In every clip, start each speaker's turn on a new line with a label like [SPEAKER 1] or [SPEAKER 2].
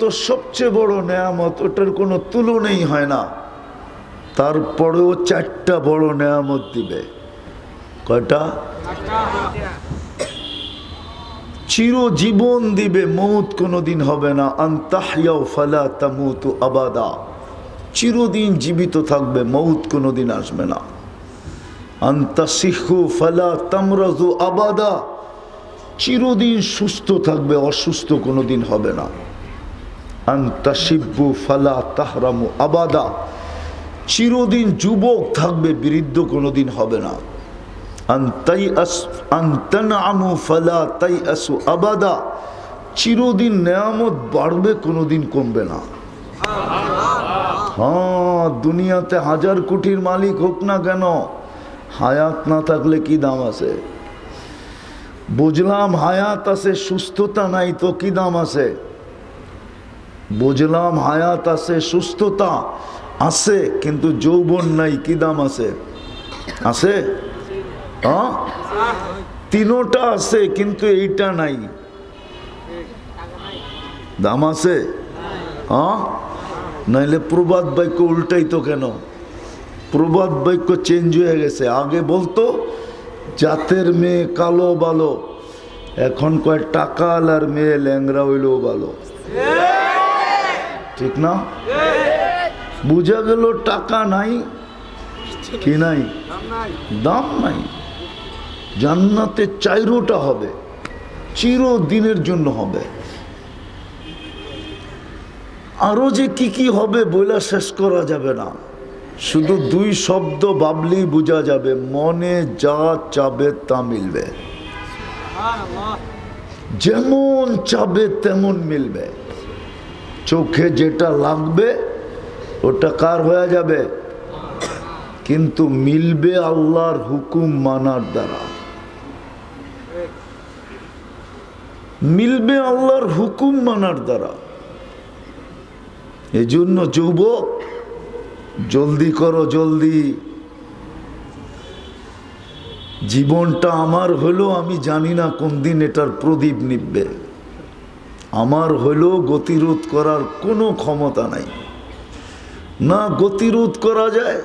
[SPEAKER 1] তো সবচেয়ে বড় নেয়ামত, ওটার কোনো তুলনাই হয় না। তারপরেও চারটা বড় নেয়ামত দিবে। কয়টা? চিরজীবন দিবে, মৌত কোনোদিন হবে না। আনতাহইয়াউ ফালা তামুতু আবাদা, চিরদিন জীবিত থাকবে, মৌত কোনোদিন আসবে না। আনতাসিহু ফালা তামরাজু আবাদা, চিরদিন সুস্থ থাকবে, অসুস্থ কোনোদিন হবে না। আনতাশিব্বু ফালা তাহরামু আবাদা, চিরদিন যুবক থাকবে, বৃদ্ধ কোনোদিন হবে না। আনতানআমু ফালা তাইআসু আবাদা, চিরদিন নেয়ামত বাড়বে, কোনোদিন কমবে না। হ্যাঁ, দুনিয়াতে 1000 কোটির মালিক হোক না কেন, হায়াত না থাকলে কি দাম আছে? বুঝলাম হায়াত আছে, সুস্থতা নাই, তো কি দাম আছে? বুঝলাম হায়াত আছে, সুস্থতা আছে, কিন্তু যৌবন নাই, কি দাম আছে? আছে? হ্যাঁ, তিনোটা আছে, কিন্তু এইটা নাই, দাম আছে? হ্যাঁ, নাইলে প্রবাদ বাক্য উল্টাই তো কেন? প্রবাদ বাক্য চেঞ্জ হয়ে গেছে। আগে বলতো জাতের মেয়ে কালো ভালো, এখন কয় টাকালার মেয়ে ল্যাংরা হইলেও ভালো। ঠিক না? বুঝা গেল টাকা নাই, কি নাই? দাম নাই। জান্নাতে চাইরোটা হবে, চিরদিনের জন্য হবে। আরো যে কি কি হবে বইলা শেষ করা যাবে না। শুধু 2 শব্দ ভাবলেই বোঝা যাবে, মনে যা চাবে তা মিলবে, যেমন চাবে তেমন মিলবে। চোখে যেটা লাগবে ওটা কার হয়ে যাবে, কিন্তু মিলবে আল্লাহর হুকুম মানার দ্বারা। মিলবে আল্লাহর হুকুম মানার দ্বারা। এজন্য যুবক, জলদি করো, জলদি। জীবনটা আমার হলো, আমি জানি না কোন দিন এটার প্রদীপ নিববে। আমার হলো গতিরোধ করার কোনো ক্ষমতা নাই, না গতিরোধ করা যায়,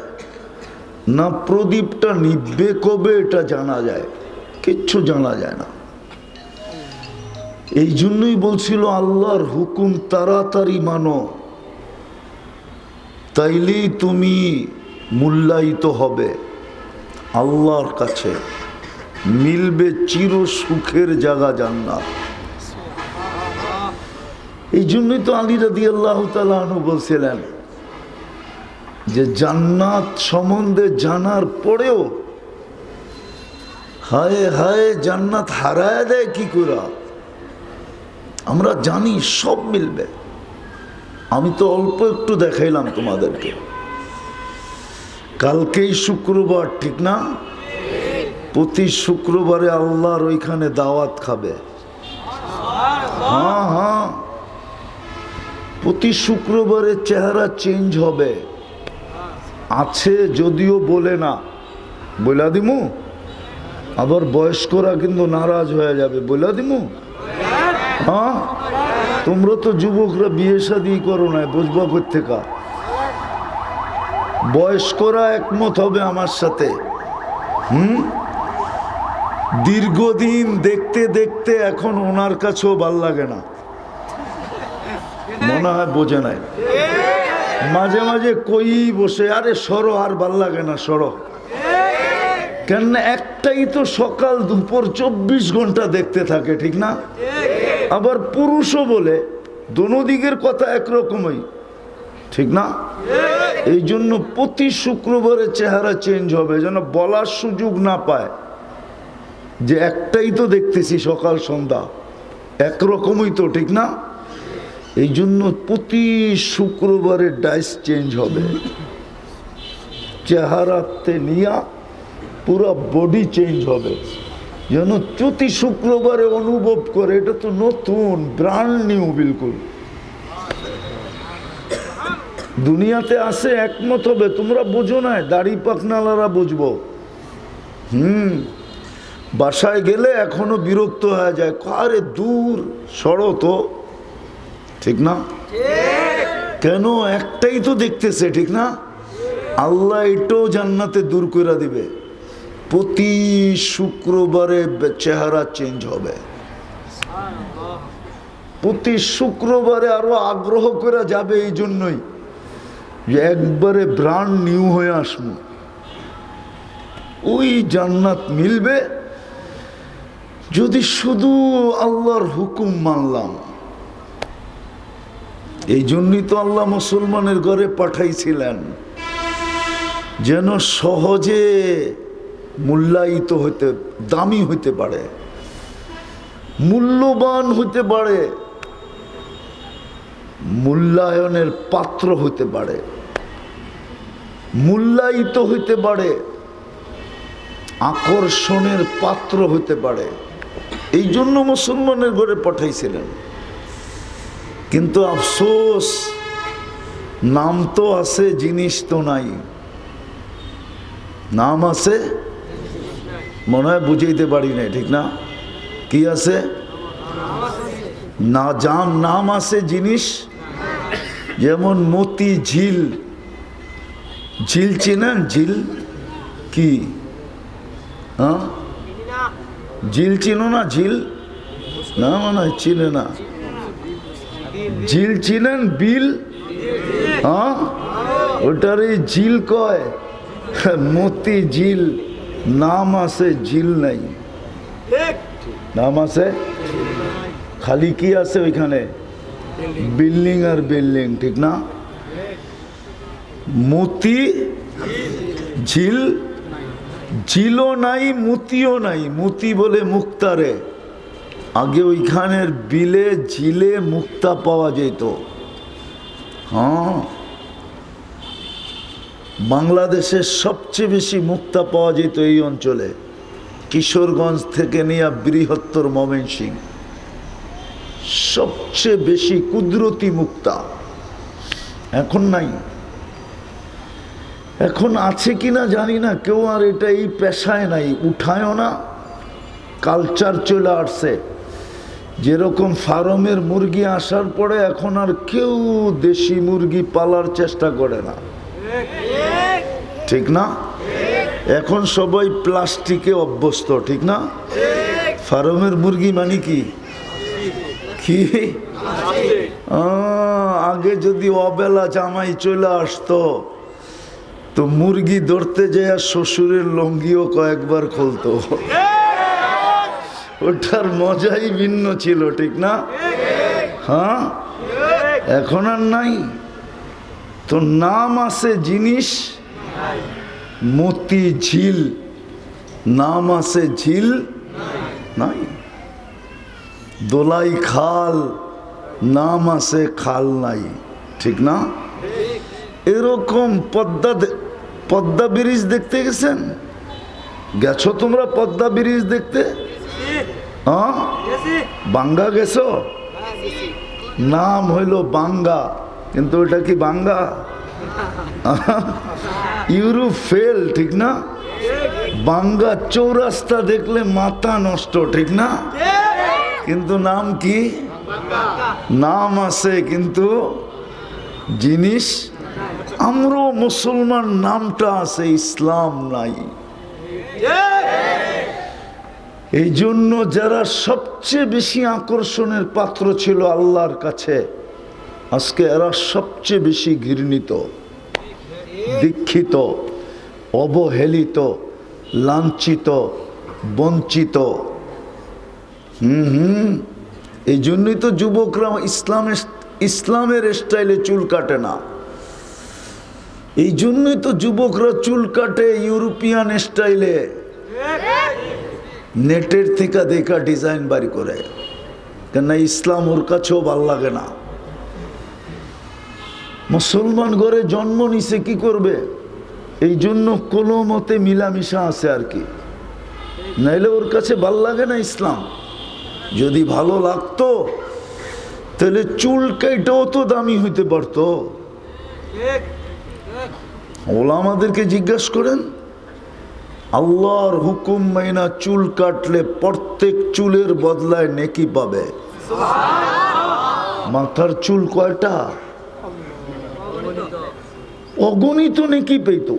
[SPEAKER 1] না প্রদীপটা নিববে কবে এটা জানা যায়, কিচ্ছু জানা যায় না। এই জন্যই বলছিল আল্লাহর হুকুম তাড়াতাড়ি মানো, তাইলেই তুমি মূল্যায়িত হবে আল্লাহর কাছে, মিলবে চির সুখের জায়গা জান্নাত। এই জন্যই তো আলী রাদিয়াল্লাহু তাআলা আনহু বলছিলেন যে জান্নাত সম্বন্ধে জানার পরেও হায় হায় জান্নাত হারায় দেয় কি করে? আমরা জানি সব মিলবে, আমি তো অল্প একটু দেখাইলাম তোমাদেরকে। কালকেই শুক্রবার, ঠিক না? প্রতি শুক্রবারে আল্লাহর ওইখানে দাওয়াত খাবে। হ্যাঁ হ্যাঁ, প্রতি শুক্রবারে চেহারা চেঞ্জ হবে। আছে যদিও বলে না, বইলা দিমু, আবার বয়স্করা কিন্তু নারাজ হয়ে যাবে, বইলা দিমু। হ্যাঁ, তোমরা তো যুবকরা বিয়ে শাদী করো না, বুঝবা কোত্থেকা? বয়স্করা একমত হবে আমার সাথে। দীর্ঘদিন দেখতে দেখতে এখন ওনার কাছেও ভাল লাগে না, মনে হয় বোঝে নাই। মাঝে মাঝে কই বসে, আরে সরো, আর ভাল লাগে না, সরো। কেন? একটাই তো সকাল দুপুর 24 ঘন্টা দেখতে থাকে, ঠিক না? আবার পুরুষও বলে, দোনো দিকের কথা একরকমই, ঠিক না? এই জন্য প্রতি শুক্রবারে চেহারা চেঞ্জ হবে, যেন বলার সুযোগ না পায় যে একটাই তো দেখতেছি সকাল সন্ধ্যা, একরকমই তো, ঠিক না? এই জন্য প্রতি শুক্রবারে ডাইস চেঞ্জ হবে, চেহারাতে নিয়া পুরো বডি চেঞ্জ হবে, যেন প্রতি শুক্রবারে অনুভব করে এটা তো নতুন, ব্র্যান্ড নিউ, বিলকুল। দুনিয়াতে আসে একমত হবে, তোমরা বোঝো না, দাড়ি পাকনালারা বুঝবো। বাসায় গেলে এখনো বিরক্ত হয়ে যায়, আরে দূর সরো তো, ঠিক না? কেন? একটাই তো দেখতেছে, ঠিক না? আল্লাহ এটাও জান্নাতে দূর করে দিবে। প্রতি শুক্রবারে চেহারা চেঞ্জ হবে, প্রতি শুক্রবারে আরো আগ্রহ করে যাবে। এই জন্যই যে একবারে ব্র্যান্ড নিউ হয়ে আসবো। ওই জান্নাত মিলবে যদি শুধু আল্লাহর হুকুম মানলাম। এই জন্যই তো আল্লাহ মুসলমানের ঘরে পাঠাইছিলেন, যেন সহজে মূল্যায়িত হইতে, দামি হইতে পারে, মূল্যবান হইতে পারে, মূল্যায়নের পাত্র হইতে পারে, মূল্যায়িত হইতে পারে, আকর্ষণের পাত্র হইতে পারে। এই জন্য মুসলমানের ঘরে পাঠাইছিলেন। কিন্তু আফসোস, নাম তো আছে, জিনিস তো নাই। নাম আছে, মনে হয় বুঝাইতে পারি না, ঠিক না? কি আছে? না, নাম আছে, জিনিস। যেমন মতি ঝিল, ঝিল চিনেন? ঝিল কি? হ্যাঁ, ঝিল চিনো না? ঝিল না, মনে হয় চিনে না। ঝিল চিনেন? বিল, হ্যাঁ, ওটারই ঝিল কয়। মতি ঝিল, নাম আছে, ঝিল নাই। নাম আছে, খালি কি আছে ওইখানে? বিল্ডিং আর বিল্ডিং, ঠিক না? মতি ঝিল, ঝিলও নাই, মতিও নাই। মতি বলে মুক্তারে। আগে ওইখানের বিলে ঝিলে মুক্তা পাওয়া যেত। হ্যাঁ, বাংলাদেশের সবচেয়ে বেশি মুক্তা পাওয়া যেত এই অঞ্চলে, কিশোরগঞ্জ থেকে নিয়ে বৃহত্তর ময়মনসিংহ। সবচেয়ে বেশি কুদরতি মুক্তা। এখন নাই। এখন আছে কিনা জানি না, কেউ আর এটা এই পেশায় নাই, উঠায়ও না। কালচার চলে আসছে। যেরকম ফার্মের মুরগি আসার পরে এখন আর কেউ দেশি মুরগি পালার চেষ্টা করে না, ঠিক না? এখন সবাই প্লাস্টিকে অভ্যস্ত, ঠিক না? ফার্মের মুরগি মানে কি? কি আগে যদি অবেলা জামাই চলে আসতো তো মুরগি ধরতে যায় শ্বশুরের লঙ্গিও কয়েকবার খুলতো। ওটার মজাই ভিন্ন ছিল, ঠিক না? হ্যাঁ, এখন আর নাই। তো নাম আছে, জিনিস মতি ঝিল, নাম আছে, ঝিল নাই। দোলাই খাল, নাম আছে, খাল নাই, ঠিক না? এরকম পদ্মা ব্রিজ দেখতে গেছেন? গেছো তোমরা পদ্মা ব্রিজ দেখতে? হ্যাঁ, বাঙ্গা গেছো? নাম হইল বাঙ্গা, কিন্তু ওটা কি বাঙ্গা? ইউরোপ ফেল, ঠিক না? বাঙ্গা চৌরাস্তা দেখলে মাথা নষ্ট, ঠিক না? কিন্তু নাম কি? নাম আছে, কিন্তু জিনিস। আমরাও মুসলমান, নামটা আছে, ইসলাম নাই। এই জন্য যারা সবচেয়ে বেশি আকর্ষণের পাত্র ছিল আল্লাহর কাছে, আজকে এরা সবচেয়ে বেশি ঘৃণিত, দীক্ষিত, অবহেলিত, লাঞ্ছিত, বঞ্চিত। এই জন্যই তো যুবকরা ইসলামের স্টাইলে চুল কাটে না। এই জন্যই তো যুবকরা চুল কাটে ইউরোপিয়ান স্টাইলে, নেটের থেকে দেখা ডিজাইন বাড়ি করে। কেন? ইসলাম ওর কাছেও ভাল লাগে না। মুসলমান ঘরে জন্ম নিছে, কি করবে? এই জন্য কোনো মতে মিলামিশা আছে আর কি, নাইলে ওর কাছে ভাল লাগে না ইসলাম। যদি ভালো লাগতো তাহলে চুল কেটেও তো দামি হইতে পারতো। ওলামাদেরকে জিজ্ঞাসা করেন, আল্লাহর হুকুম মাইনা চুল কাটলে প্রত্যেক চুলের বদলায় নেকি পাবে। মাথার চুল কয়টা? অগণিত নেকি পেত।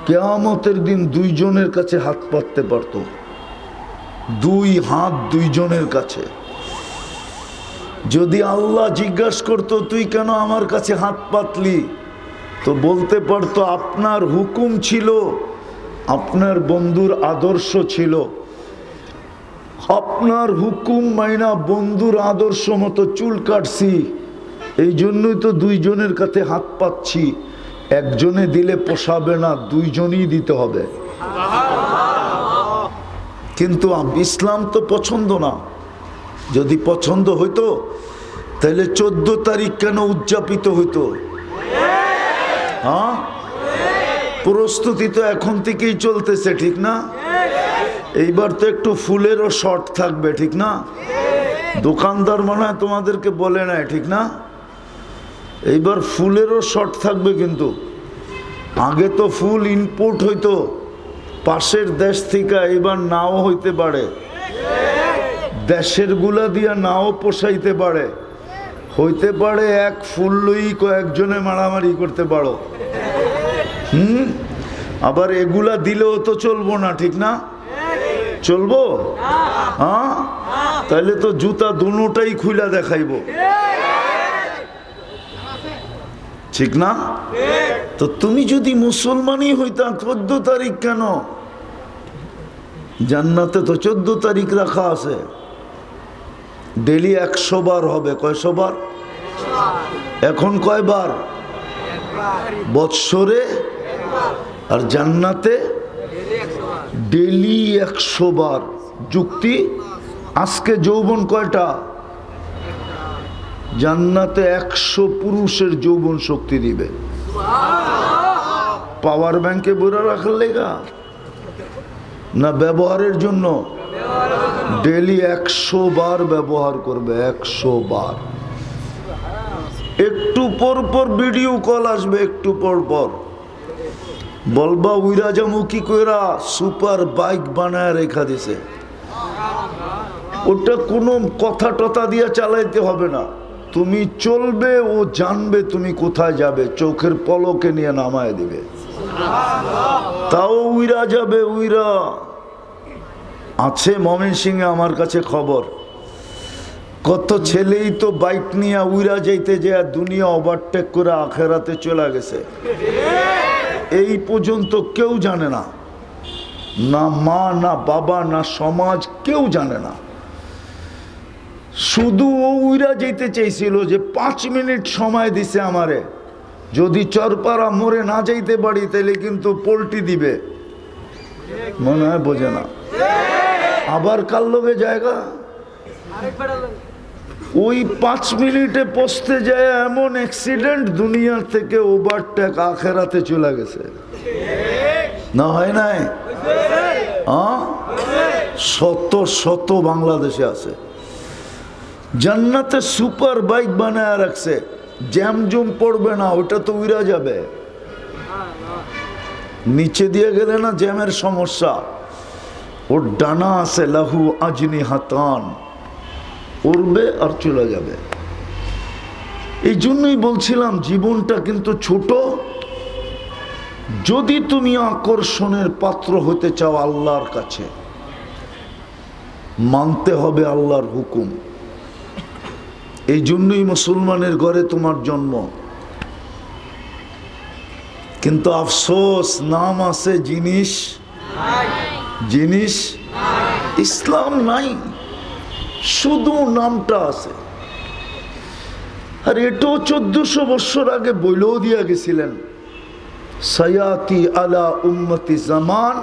[SPEAKER 1] কিয়ামতের দিন দুইজনের কাছে হাত পাততে পারত, দুই হাত দুইজনের কাছে। যদি আল্লাহ জিজ্ঞাসা করতো তুই কেন আমার কাছে হাত পাতলি, তো বলতে পারতো আপনার হুকুম ছিল, আপনার বন্ধুর আদর্শ ছিল, আপনার হুকুম মাইনা বন্ধুর আদর্শ মতো চুল কাটছি, এই জন্যই তো দুইজনের কাছে হাত পাচ্ছি। একজনে দিলে পোষাবে না, দুইজনই দিতে হবে। কিন্তু ইসলাম তো পছন্দ না। যদি পছন্দ হইতো তাহলে 14 তারিখ কেন উদযাপিত হইতো? হ্যাঁ, প্রস্তুতি তো এখন থেকেই চলতেছে, ঠিক না? এইবার তো একটু ফুলেরও শর্ট থাকবে, ঠিক না? দোকানদার মনে হয় তোমাদেরকে বলে নাই, ঠিক না? এইবার ফুলেরও শর্ট থাকবে। কিন্তু আগে তো ফুল ইনপুট হইতো পাশের দেশ থেকে, এবার নাও হইতে পারে, দেশের গুলা দিয়া নাও পোষাইতে পারে, হইতে পারে এক ফুল লই কয়েকজনে মারামারি করতে পারো। আবার এগুলা দিলেও তো চলবো না, ঠিক না? চলবো? হ্যাঁ, তাহলে তো জুতা দুটাই খুলা দেখাইব, ঠিক না? তো তুমি যদি মুসলমানই হইতা 14 তারিখ কেন? জান্নাতে তো 14 তারিখ রাখা আছে। ডেলি 100 বার হবে। কয়শো বার? এখন কয়বার? বৎসরে। আর জান্নাতে ডেলি 100 বার। যুক্তি? আজকে যৌবন কয়টা? জান্নাতে 100 পুরুষের যৌবন শক্তি দিবে। পাওয়ার ব্যাংকে বইরা রাখার লেগা না ব্যবহারের জন্য? ডেলি 100 বার ব্যবহার করবে, 100 বার। একটু পর পর ভিডিও কল আসবে, একটু পর পর বলবা উইরা জামু কি কইরা সুপার বাইক বানায় রেখা দিছে। ওটা কোনো কথা টথা দিয়ে চালাইতে হবে না, তুমি চলবে, ও জানবে তুমি কোথায় যাবে, চোখের পলকে নিয়ে নামায় দিবে। তাও উইরা যাবে। উইরা আছে ময়মনসিংহে, আমার কাছে খবর, কত ছেলেই তো বাইক নিয়ে উইরা যাইতে যায় দুনিয়া ওভারটেক করে আখেরাতে চলে গেছে। এই পর্যন্ত কেউ জানে না, না মা, না বাবা, না সমাজ, কেউ জানে না। শুধু ও উইরা যেতে চাইছিল যে 5 মিনিট সময় দিছে আমারে, যদি চরপাড়া মোড়ে না যাইতে পারি তাহলে কিন্তু পোল্টি দিবে। মনে হয় বোঝে না। আবার কার লোকে জায়গা, ওই 5 মিনিটে পৌঁছতে যায় এমন অ্যাক্সিডেন্ট, দুনিয়া থেকে ওভারটেক আখেরাতে চলে গেছে। না হয় নাই? শত শত বাংলাদেশে আছে। জান্নাতে সুপার বাইক বানায় রাখছে, জ্যাম জুম পড়বে না, ওটা তো উড়া যাবে। নিচে দিয়ে গেলে না জ্যামের সমস্যা। ওর ডানা আছে, লাহু আজনি হাতান, উড়বে আর চলে যাবে। এই জন্যই বলছিলাম জীবনটা কিন্তু ছোট। যদি তুমি আকর্ষণের পাত্র হতে চাও আল্লাহর কাছে, মানতে হবে আল্লাহর হুকুম। এই জন্যই মুসলমানের ঘরে তোমার জন্ম। কিন্তু আফসোস, নাম আছে, জিনিস ইসলাম নাই, শুধু নামটা আছে। আর এটাও 1400 বছর আগে বইলেও দিয়া গেছিলেন, সায়াতি আলা উম্মতি জামান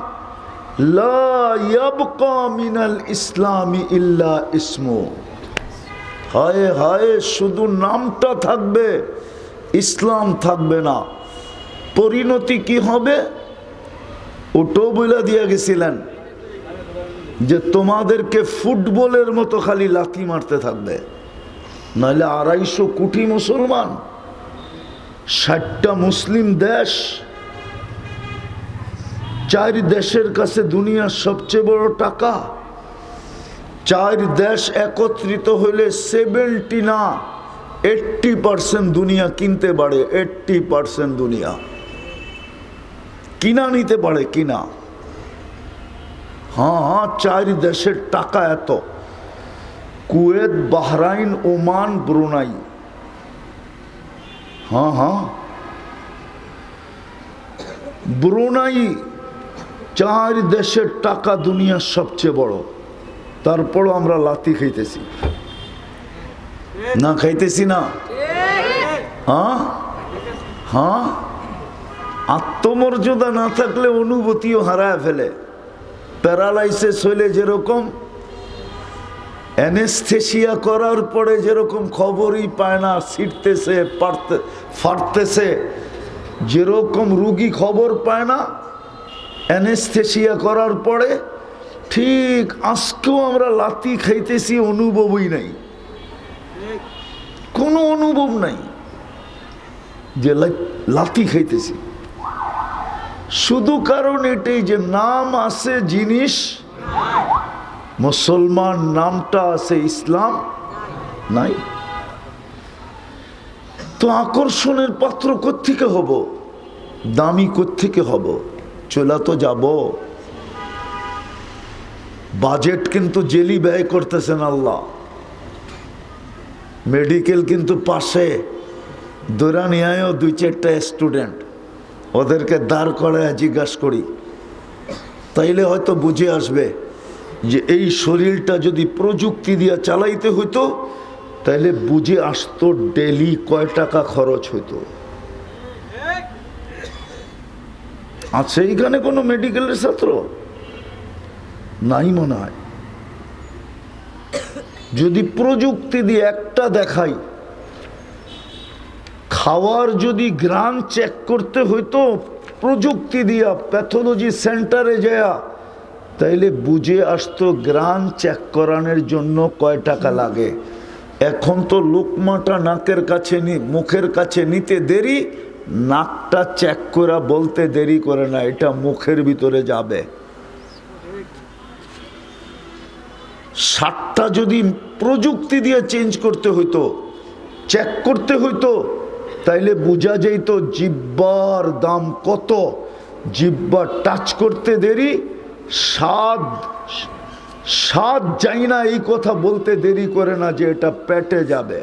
[SPEAKER 1] লা ইয়াবকা মিনাল ইসলামি ইল্লা ইসমু। হায় হায়, শুধু নামটা থাকবে, ইসলাম থাকবে না। পরিণতি কি হবে ওটাও বইলা দিয়া গেছিলেন, যে তোমাদেরকে ফুটবলের মতো খালি লাথি মারতে থাকবে, নাহলে 250 কোটি মুসলমান, 60টা মুসলিম দেশ, 4 দেশের কাছে দুনিয়ার সবচেয়ে বড় টাকা, চার দেশ একত্রিত হইলে 70 না 80% দুনিয়া কিনতে পারে। 80% দুনিয়া কিনা নিতে পারে, কিনা। হ্যাঁ, চার দেশের টাকা এত: কুয়েত, বাহরাইন, ওমান, ব্রুনাই। হ্যাঁ, ব্রুনাই। চার দেশের টাকা দুনিয়ার সবচেয়ে বড়। তারপরও আমরা লাথি খাইতেছি না, খাইতেছি না? হ্যাঁ, আত্মমর্যাদা না থাকলে অনুভূতিও হারায় ফেলে। প্যারালাইসিস হইলে যেরকম, অ্যানেস্থেসিয়া করার পরে যেরকম খবরই পায় না, ছিটতেছে, ফাটতেছে, যেরকম রুগী খবর পায় না অ্যানেস্থেসিয়া করার পরে, ঠিক আজকেও আমরা লাথি খাইতেছি, অনুভবই নাই, কোনো অনুভব নাই যে লাথি খাইতেছি। শুধু কারণ এটাই যে নাম আছে জিনিস মুসলমান, নামটা আছে ইসলাম নাই। তো আকর্ষণের পাত্র কোত্থেকে হব, দামি কোত্থেকে হব? চলা তো যাব। বাজেট কিন্তু জেলি ব্যয় করতেছেন আল্লাহ। মেডিকেল কিন্তু পাশে দৌড়া নিয়ে 2-4টা স্টুডেন্ট, ওদেরকে দাঁড় করায় জিজ্ঞাসা করি, তাইলে হয়তো বুঝে আসবে যে এই শরীরটা যদি প্রযুক্তি দিয়ে চালাইতে হইতো তাইলে বুঝে আসতো ডেলি কয় টাকা খরচ হইতো। আছে এইখানে কোনো মেডিকেলের ছাত্র? নাই মনে হয়। যদি প্রযুক্তি দিয়ে একটা দেখাই, খাওয়ার যদি গ্রান চেক করতে হইতো প্রযুক্তি দিয়া প্যাথোলজি সেন্টারে যায়া, তাইলে বুঝে আসতো গ্রান চেক করানোর জন্য কয় টাকা লাগে। এখন তো লোকমাটা নাকের কাছে মুখের কাছে নিতে দেরি, নাকটা চেক করা বলতে দেরি করে না, এটা মুখের ভিতরে যাবে। 60টা যদি প্রযুক্তি দিয়ে চেঞ্জ করতে হইতো, চেক করতে হইতো, তাইলে বোঝা যেত জিহ্বার দাম কত। জিহ্বা টাচ করতে দেরি, স্বাদ যাই না এই কথা বলতে দেরি করে না যে এটা পেটে যাবে।